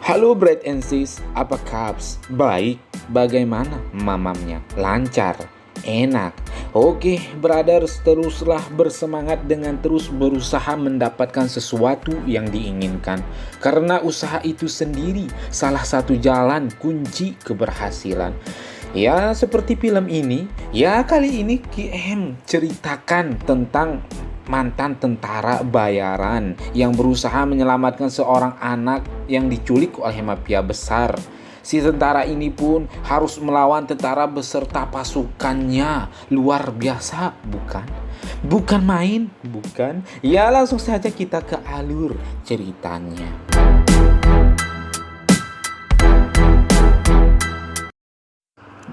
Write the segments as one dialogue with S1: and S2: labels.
S1: Halo Brad and Sis, apa kabs? Baik, bagaimana mamamnya? Lancar? Enak? Oke, brothers, teruslah bersemangat dengan terus berusaha mendapatkan sesuatu yang diinginkan. Karena usaha itu sendiri salah satu jalan kunci keberhasilan. Ya, seperti film ini, ya kali ini KM ceritakan tentang mantan tentara bayaran yang berusaha menyelamatkan seorang anak yang diculik oleh mafia besar. Si tentara ini pun harus melawan tentara beserta pasukannya. Luar biasa, bukan? Bukan main, bukan? Ya langsung saja kita ke alur ceritanya.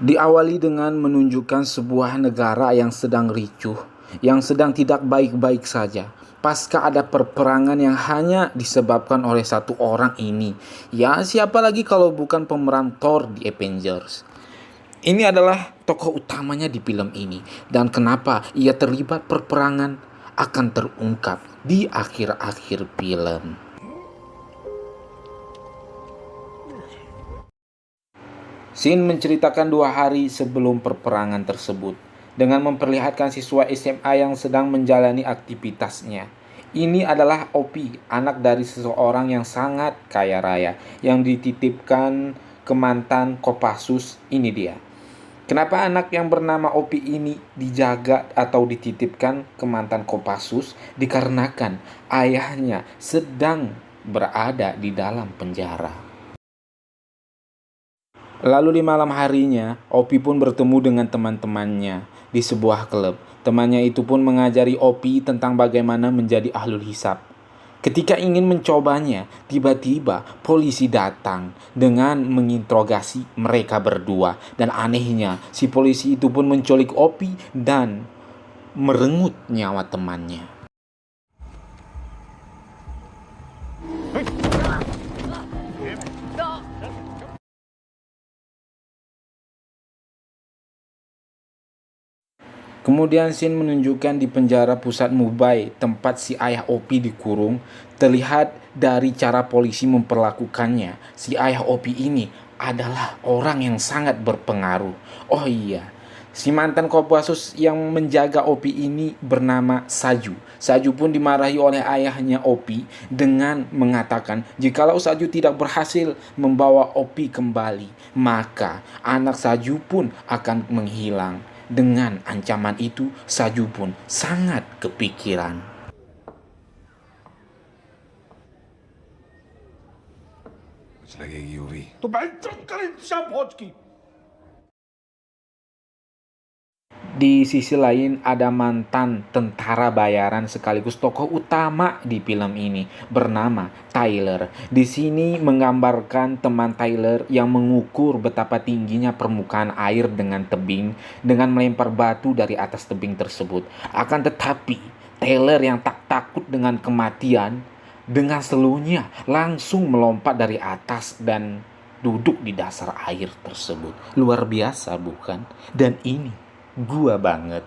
S1: Diawali dengan menunjukkan sebuah negara yang sedang ricuh, yang sedang tidak baik-baik saja. Pasca ada perperangan yang hanya disebabkan oleh satu orang ini. Ya, siapa lagi kalau bukan pemeran Thor di Avengers. Ini adalah tokoh utamanya di film ini. Dan kenapa ia terlibat perperangan akan terungkap di akhir-akhir film. Scene menceritakan 2 hari sebelum perperangan tersebut, dengan memperlihatkan siswa SMA yang sedang menjalani aktivitasnya. Ini adalah Opi, anak dari seseorang yang sangat kaya raya, yang dititipkan ke mantan Kopassus. Ini dia. Kenapa anak yang bernama Opi ini dijaga atau dititipkan ke mantan Kopassus? Dikarenakan ayahnya sedang berada di dalam penjara. Lalu di malam harinya, Opi pun bertemu dengan teman-temannya di sebuah klub. Temannya itu pun mengajari Opi tentang bagaimana menjadi ahlul hisab. Ketika ingin mencobanya, tiba-tiba polisi datang dengan menginterogasi mereka berdua. Dan anehnya, si polisi itu pun menculik Opi dan merenggut nyawa temannya. Kemudian scene menunjukkan di penjara pusat Mumbai, tempat si ayah Opi dikurung. Terlihat dari cara polisi memperlakukannya, si ayah Opi ini adalah orang yang sangat berpengaruh. Oh iya, si mantan Kopassus yang menjaga Opi ini bernama Saju. Saju pun dimarahi oleh ayahnya Opi dengan mengatakan jikalau Saju tidak berhasil membawa Opi kembali, maka anak Saju pun akan menghilang. Dengan ancaman itu, Saju pun sangat kepikiran. Di sisi lain ada mantan tentara bayaran sekaligus tokoh utama di film ini bernama Tyler. Di sini menggambarkan teman Tyler yang mengukur betapa tingginya permukaan air dengan tebing dengan melempar batu dari atas tebing tersebut. Akan tetapi Tyler yang tak takut dengan kematian dengan selunya langsung melompat dari atas dan duduk di dasar air tersebut. Luar biasa bukan? Dan ini gua banget.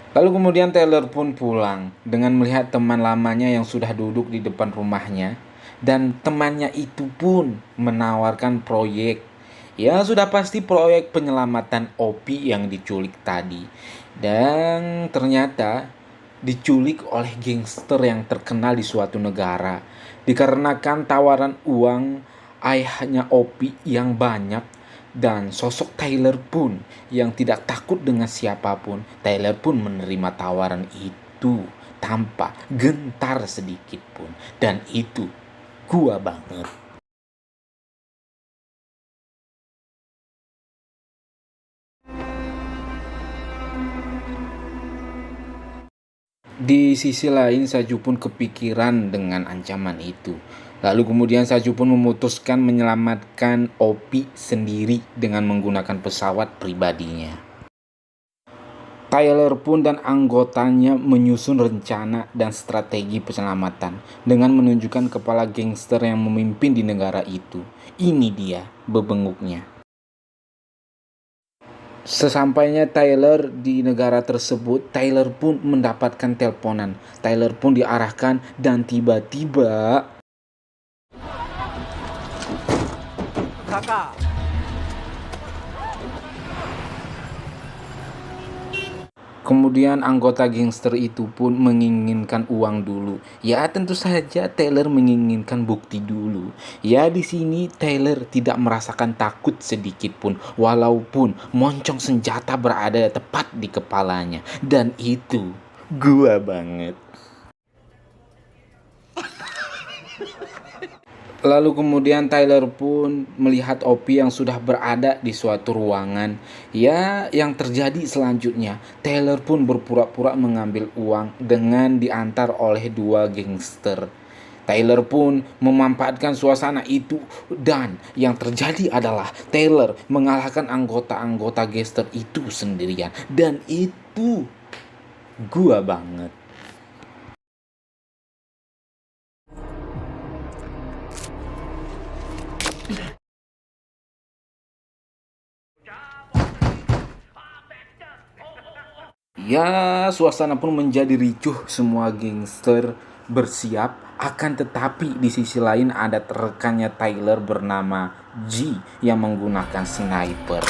S1: Lalu kemudian Taylor pun pulang dengan melihat teman lamanya yang sudah duduk di depan rumahnya. Dan temannya itu pun menawarkan proyek. Ya sudah pasti proyek penyelamatan Opi yang diculik tadi. Dan ternyata diculik oleh gangster yang terkenal di suatu negara. Dikarenakan tawaran uang ayahnya Opi yang banyak dan sosok Tyler pun yang tidak takut dengan siapapun, Tyler pun menerima tawaran itu tanpa gentar sedikit pun. Dan itu gua banget. Di sisi lain, Saju pun kepikiran dengan ancaman itu. Lalu kemudian Saju pun memutuskan menyelamatkan Opi sendiri dengan menggunakan pesawat pribadinya. Tyler pun dan anggotanya menyusun rencana dan strategi penyelamatan dengan menunjukkan kepala gangster yang memimpin di negara itu. Ini dia bebenguknya. Sesampainya Tyler di negara tersebut, Tyler pun mendapatkan teleponan. Tyler pun diarahkan dan tiba-tiba kemudian anggota gangster itu pun menginginkan uang dulu. Ya tentu saja Tyler menginginkan bukti dulu. Ya di sini Tyler tidak merasakan takut sedikit pun walaupun moncong senjata berada tepat di kepalanya. Dan itu gua banget. Lalu kemudian Tyler pun melihat Opie yang sudah berada di suatu ruangan. Ya, yang terjadi selanjutnya, Tyler pun berpura-pura mengambil uang dengan diantar oleh dua gangster. Tyler pun memanfaatkan suasana itu dan yang terjadi adalah Tyler mengalahkan anggota-anggota gangster itu sendirian. Dan itu gua banget. Ya, suasana pun menjadi ricuh, semua gangster bersiap. Akan tetapi di sisi lain ada rekannya Tyler bernama G yang menggunakan sniper.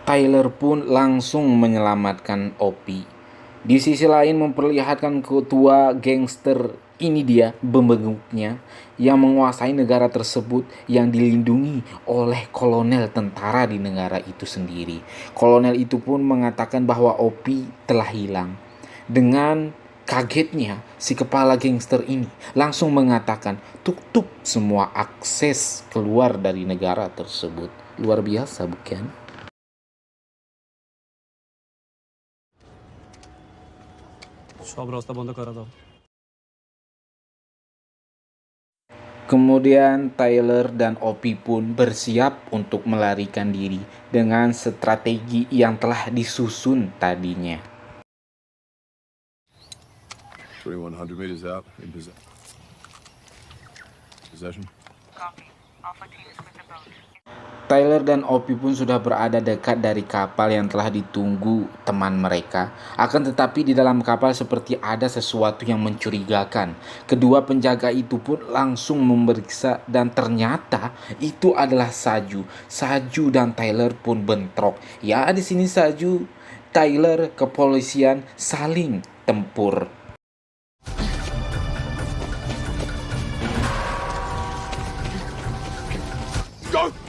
S1: Tyler pun langsung menyelamatkan Opie. Di sisi lain memperlihatkan ketua gangster, ini dia bebenguknya yang menguasai negara tersebut yang dilindungi oleh kolonel tentara di negara itu sendiri. Kolonel itu pun mengatakan bahwa Opie telah hilang. Dengan kagetnya si kepala gangster ini langsung mengatakan tutup semua akses keluar dari negara tersebut. Luar biasa bukan?
S2: সব রাস্তা বন্ধ করে দাও।
S1: Kemudian Tyler dan Opie pun bersiap untuk melarikan diri dengan strategi yang telah disusun tadinya.
S3: 2100 meters out in possession.
S4: Copy. Alpha team is with the boat.
S1: Tyler dan Opie pun sudah berada dekat dari kapal yang telah ditunggu teman mereka. Akan tetapi di dalam kapal seperti ada sesuatu yang mencurigakan. Kedua penjaga itu pun langsung memeriksa dan ternyata itu adalah Saju. Saju dan Tyler pun bentrok. Ya di sini Saju, Tyler, kepolisian saling tempur.
S3: Go!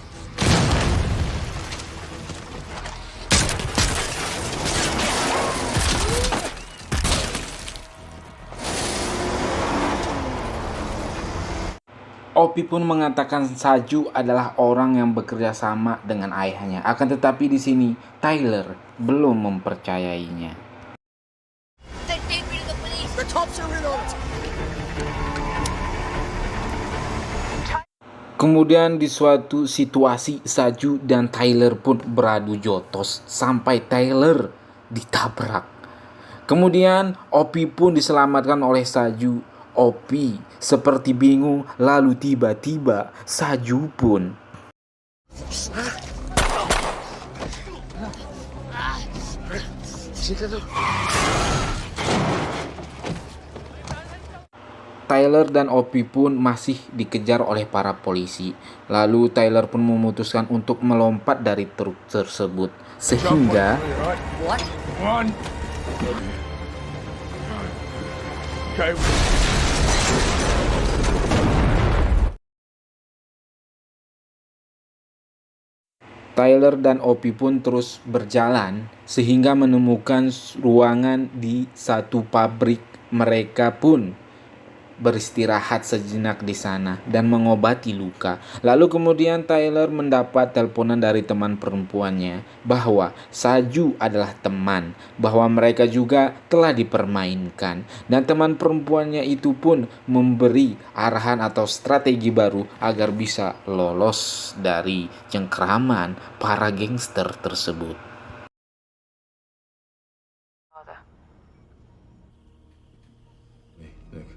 S1: Opie pun mengatakan Saju adalah orang yang bekerja sama dengan ayahnya. Akan tetapi di sini Tyler belum mempercayainya.
S5: Take me to the police. The cops are in on it.
S1: Kemudian di suatu situasi Saju dan Tyler pun beradu jotos sampai Tyler ditabrak. Kemudian Opie pun diselamatkan oleh Saju. Opie seperti bingung, lalu tiba-tiba Saju pun Tyler dan Opie pun masih dikejar oleh para polisi. Lalu Tyler pun memutuskan untuk melompat dari truk tersebut. Sehingga
S5: What?
S3: One. Okay.
S1: Tyler dan Opie pun terus berjalan sehingga menemukan ruangan di satu pabrik. Mereka pun beristirahat sejenak di sana dan mengobati luka. Lalu kemudian Tyler mendapat teleponan dari teman perempuannya bahwa Saju adalah teman, bahwa mereka juga telah dipermainkan. Dan teman perempuannya itu pun memberi arahan atau strategi baru agar bisa lolos dari cengkraman para gangster tersebut.
S4: Father.
S3: Hey, Nick.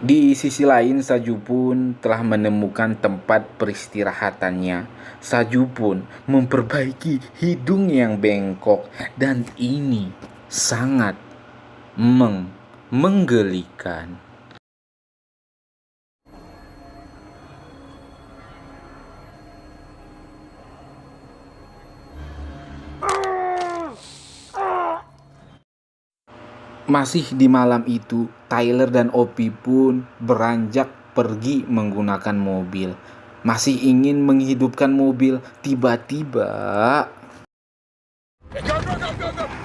S1: Di sisi lain, Saju pun telah menemukan tempat peristirahatannya. Saju pun memperbaiki hidung yang bengkok dan ini sangat menggelikan. Masih di malam itu, Tyler dan Opie pun beranjak pergi menggunakan mobil. Masih ingin menghidupkan mobil, tiba-tiba
S3: Hey, go, go, go, go, go!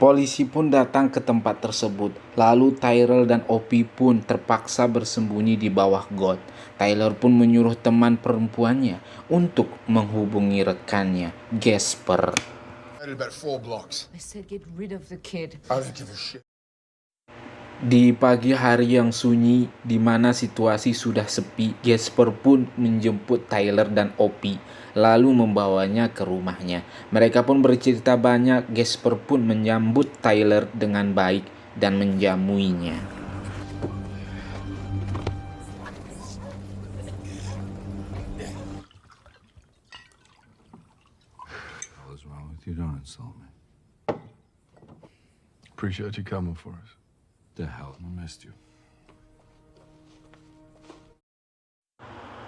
S1: polisi pun datang ke tempat tersebut. Lalu Tyrell dan Opie pun terpaksa bersembunyi di bawah got. Tyler pun menyuruh teman perempuannya untuk menghubungi rekannya, Gasper.
S3: About 4 blocks.
S5: I said get rid of the kid.
S3: I don't give a shit.
S1: Di pagi hari yang sunyi, di mana situasi sudah sepi, Gasper pun menjemput Tyler dan Opie, lalu membawanya ke rumahnya. Mereka pun bercerita banyak. Gasper pun menyambut Tyler dengan baik dan menjamuinya.
S3: What is wrong with you? Don't insult me. Appreciate you coming for us. The hell, I missed you.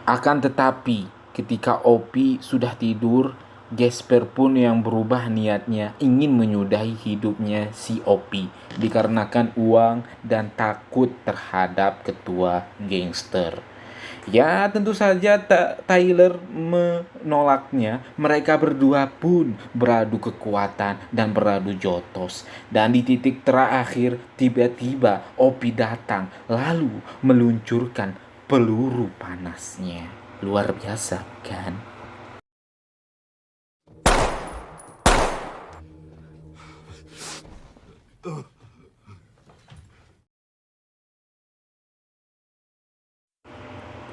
S1: Akan tetapi, ketika Opie sudah tidur, Gasper pun yang berubah niatnya ingin menyudahi hidupnya si Opie dikarenakan uang dan takut terhadap ketua gangster. Ya, tentu saja Tyler menolaknya. Mereka berdua pun beradu kekuatan dan beradu jotos. Dan di titik terakhir, tiba-tiba Opie datang lalu meluncurkan peluru panasnya. Luar biasa, kan?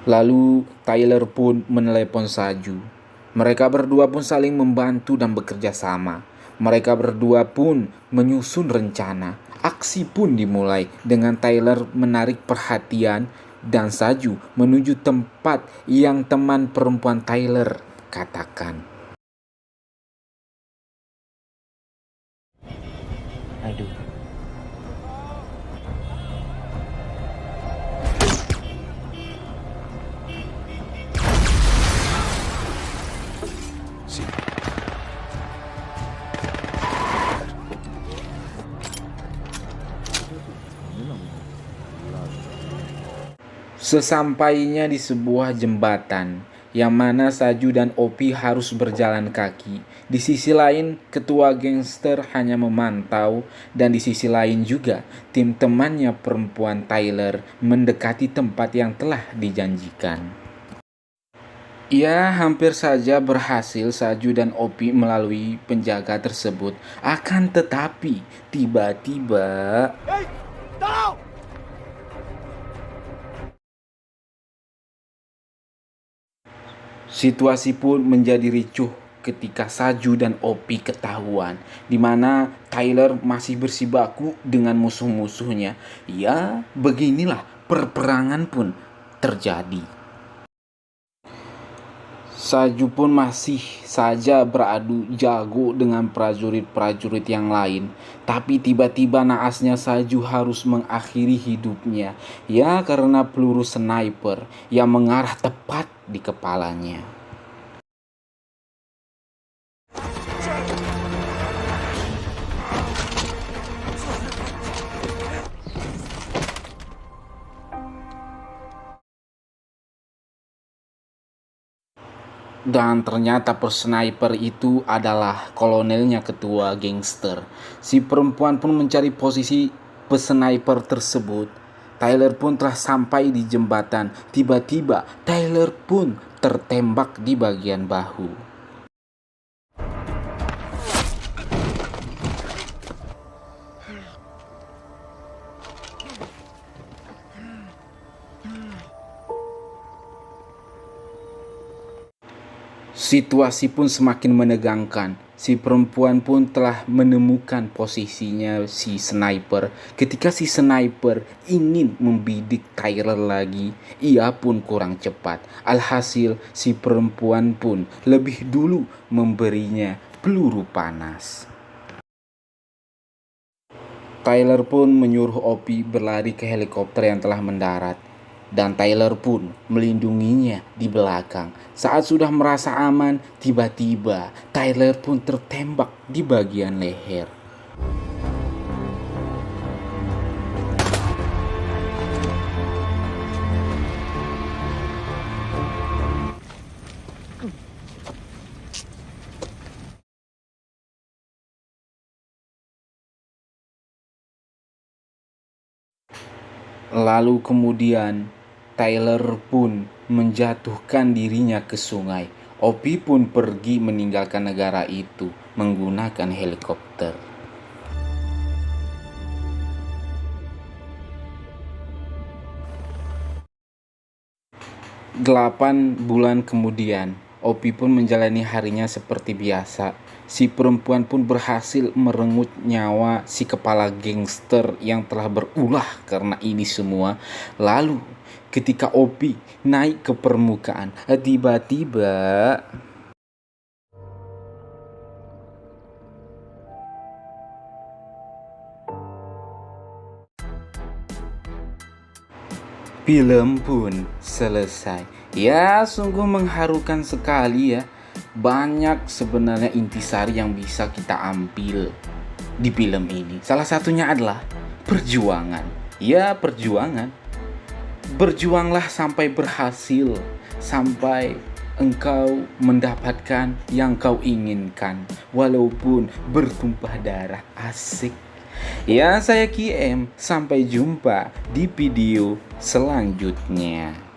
S1: Lalu Tyler pun menelepon Saju. Mereka berdua pun saling membantu dan bekerja sama. Mereka berdua pun menyusun rencana. Aksi pun dimulai dengan Tyler menarik perhatian dan Saju menuju tempat yang teman perempuan Tyler katakan. Aduh. Sesampainya di sebuah jembatan, yang mana Saju dan Opie harus berjalan kaki. Di sisi lain, ketua gangster hanya memantau, dan di sisi lain juga, tim temannya perempuan Tyler mendekati tempat yang telah dijanjikan. Ia hampir saja berhasil Saju dan Opie melalui penjaga tersebut. Akan tetapi, tiba-tiba...
S3: Hey! No!
S1: Situasi pun menjadi ricuh ketika Saju dan Opie ketahuan, di mana Tyler masih bersibaku dengan musuh-musuhnya. Ya, beginilah perperangan pun terjadi. Saju pun masih saja beradu jago dengan prajurit-prajurit yang lain. Tapi tiba-tiba naasnya Saju harus mengakhiri hidupnya. Ya, karena peluru sniper yang mengarah tepat di kepalanya. Dan ternyata persniper itu adalah kolonelnya ketua gangster. Si perempuan pun mencari posisi pesniper tersebut. Tyler pun telah sampai di jembatan. Tiba-tiba Tyler pun tertembak di bagian bahu. Situasi pun semakin menegangkan. Si perempuan pun telah menemukan posisinya si sniper. Ketika si sniper ingin membidik Tyler lagi, ia pun kurang cepat. Alhasil si perempuan pun lebih dulu memberinya peluru panas. Tyler pun menyuruh Opie berlari ke helikopter yang telah mendarat. Dan Tyler pun melindunginya di belakang. Saat sudah merasa aman, tiba-tiba Tyler pun tertembak di bagian leher. Lalu kemudian Tyler pun menjatuhkan dirinya ke sungai. Opie pun pergi meninggalkan negara itu menggunakan helikopter. 8 bulan kemudian, Opie pun menjalani harinya seperti biasa. Si perempuan pun berhasil merenggut nyawa si kepala gangster yang telah berulah karena ini semua. Lalu ketika Opie naik ke permukaan, tiba-tiba film pun selesai. Ya, sungguh mengharukan sekali ya. Banyak sebenarnya intisari yang bisa kita ambil di film ini. Salah satunya adalah perjuangan. Ya, perjuangan. Berjuanglah sampai berhasil, sampai engkau mendapatkan yang kau inginkan, walaupun bertumpah darah. Asik. Ya, saya KM. Sampai jumpa di video selanjutnya.